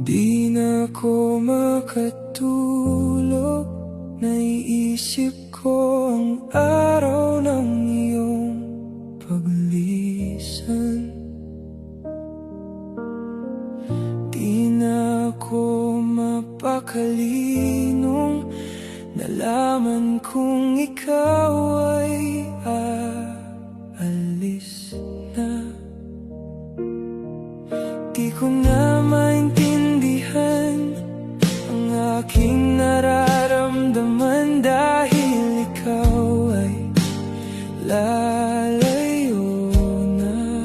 Di na ko makatulog, naiisip ko ang araw ng iyong paglisan. Di na ko mapakali nung nalaman kong ikaw ay aalis na. Di ko na maintindihan ang aking nararamdaman dahil ikaw ay lalayo na.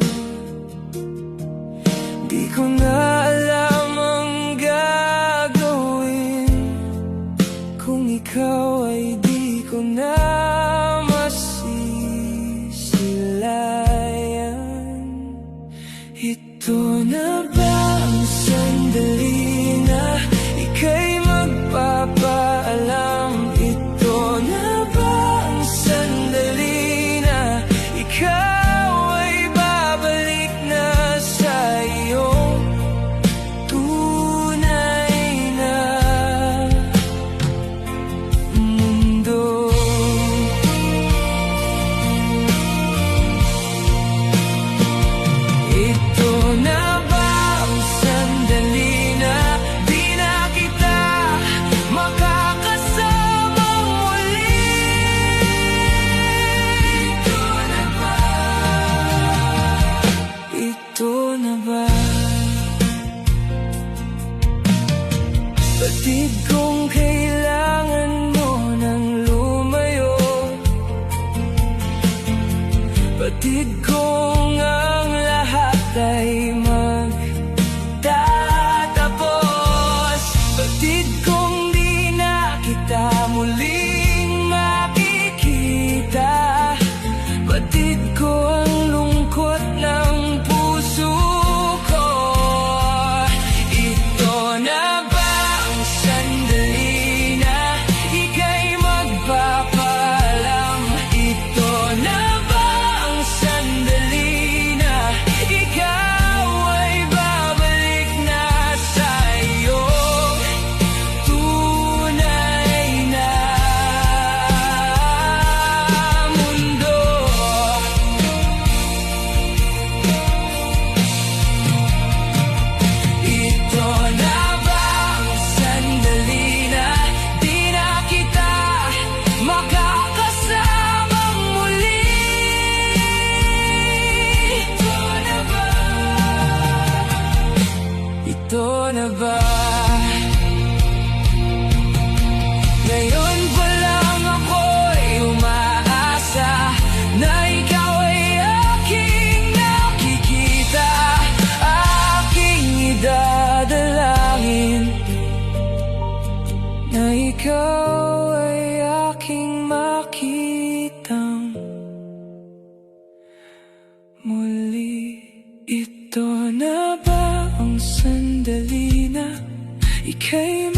Di ko na alam ang gagawin kung ikaw ay di ko na masisilayan. Ito na ba ang sandali na ika'y magpapaalam? Ito na ba ang sandali na ikaw ay babalik na sa iyong tunay na mundo? Ito na ba ang sandali na di na kita makakasamang muli? Ito na ba? Ito na ba? Batid kong kailangan mo nang lumayo, batid kong ang lahat ay magtatapos, batid kong di na kita muling makikita, batid ko ang lungkot ng puso ko. Ito na ba ang sandali na ika'y magpapaalam? Ito na ba ang sandali na ikaw ay babalik na sa iyong tunay na mundo? Ito na ba ang sandali na di na kita makakasamang muli? Ito na ba? Ito na ba? Ngayon pa lang ako'y umaasa na ikaw ay aking nakikita, aking idadalangin na ikaw ay aking makitang muli. Ito na ba ang sandali na ika'y